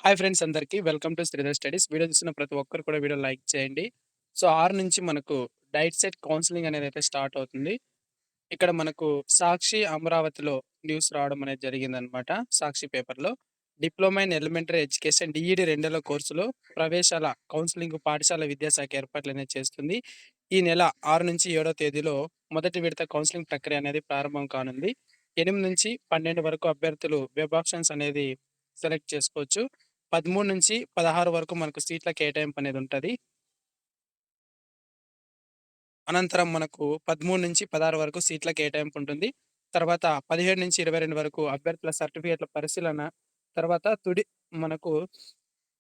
Hi friends అందరికీ welcome to Sridhar studies. Video చూసిన ప్రతి ఒక్కరు కూడా వీడియో లైక్ చేయండి. సో 6 నుంచి మనకు డైట్ సెట్ కౌన్సెలింగ్ అనేదైతే స్టార్ట్ అవుతుంది. ఇక్కడ మనకు సాక్షి అమరావతిలో న్యూస్ రావడం అనేది జరిగిందనమాట. సాక్షి పేపర్‌లో. Diploma in elementary education DEd రెండేళ్ల కోర్సులో ప్రవేశాల కౌన్సెలింగ్ పాఠశాల విద్యాశాఖ ఏర్పాట్లనేది చేస్తుంది. ఈ నెల 6 నుంచి 7 తేదీలో మొదటి విడత కౌన్సెలింగ్ ప్రక్రియ అనేది ప్రారంభం కానుంది. 8 నుంచి 12 వరకు అభ్యర్థులు వెబ్ ఆప్షన్స్ అనేది సెలెక్ట్ చేసుకోవచ్చు. 13-16 వరకు మనకు సీట్ల కేటాయింపు అనేది ఉంటది. అనంతరం మనకు 13-16 వరకు సీట్ల కేటాయింపు ఉంటుంది. తర్వాత 17-22 వరకు అభ్యర్థుల సర్టిఫికేట్ల పరిశీలన. తర్వాత మనకు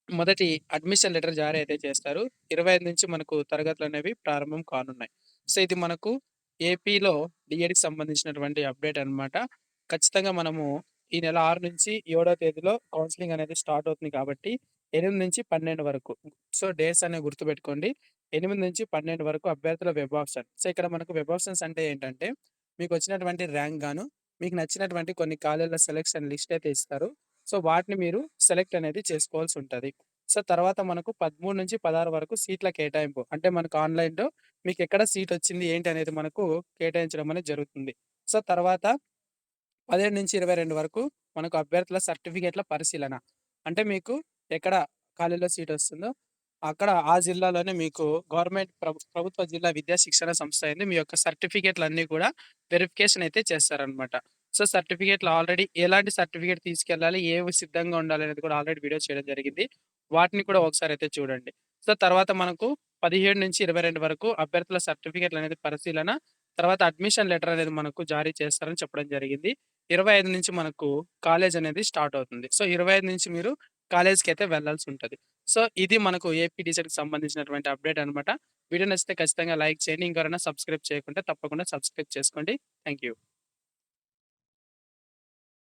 మొదటి అడ్మిషన్ లెటర్ జారీ అయితే చేస్తారు. 25 నుంచి మనకు తరగతులనేవి ప్రారంభం కానున్నాయి. సో ఇది మనకు ఏపీలో డీఎడ్‌కి సంబంధించినటువంటి అప్డేట్ అన్నమాట. ఖచ్చితంగా మనము ఈ నెల 6 నుంచి 7 తేదీలో కౌన్సెలింగ్ అనేది స్టార్ట్ అవుతుంది కాబట్టి 8-12 వరకు. సో డేట్స్ అనేవి గుర్తుపెట్టుకోండి. 8-12 వరకు అభ్యర్థుల వెబ్ ఆప్షన్. సో ఇక్కడ మనకు వెబ్ ఆప్షన్స్ అంటే ఏంటంటే మీకు వచ్చినటువంటి ర్యాంక్ గాను మీకు నచ్చినటువంటి కొన్ని కాలేజీల సెలక్షన్ లిస్ట్ అయితే ఇస్తారు. సో వాటిని మీరు సెలెక్ట్ అనేది చేసుకోవాల్సి ఉంటది. సో తర్వాత మనకు 13-16 వరకు సీట్ల కేటాయింపు. అంటే మనకు ఆన్‌లైన్‌లో మీకెక్కడ సీట్ వచ్చింది ఏంటి అనేది మనకు కేటాయించడం అనేది జరుగుతుంది. సో తర్వాత 17-22 వరకు మనకు అభ్యర్థుల సర్టిఫికేట్ల పరిశీలన. అంటే మీకు ఎక్కడ కాలేజీలో సీట్ వస్తుందో అక్కడ ఆ జిల్లాలోనే మీకు గవర్నమెంట్ ప్రభుత్వ జిల్లా విద్యా శిక్షణ సంస్థ అయింది. మీ యొక్క సర్టిఫికేట్‌లన్నీ కూడా వెరిఫికేషన్ అయితే చేస్తారనమాట. సో సర్టిఫికేట్‌లు ఆల్రెడీ ఎలాంటి సర్టిఫికేట్ తీసుకెళ్ళాలి, ఏవి సిద్ధంగా ఉండాలనేది కూడా ఆల్రెడీ వీడియో చేయడం జరిగింది. వాటిని కూడా ఒకసారి అయితే చూడండి. సో తర్వాత మనకు 17-22 వరకు అభ్యర్థుల సర్టిఫికేట్‌లనేది పరిశీలన. తర్వాత అడ్మిషన్ లెటర్ అనేది మనకు జారీ చేస్తారని చెప్పడం జరిగింది. 25 నుంచి మనకు కాలేజ్ అనేది స్టార్ట్ అవుతుంది. సో 25 నుంచి మీరు కాలేజ్‌కైతే వెళ్ళాల్సుంటది. సో ఇది మనకు ఏపీ డీసెట్‌కి సంబంధించినటువంటి అప్డేట్ అనమాట. వీడియో నచ్చితే ఖచ్చితంగా లైక్ చేయండి. ఇంకెవరైనా సబ్స్క్రైబ్ చేయకుంటే తప్పకుండా సబ్స్క్రైబ్ చేసుకోండి. Thank you.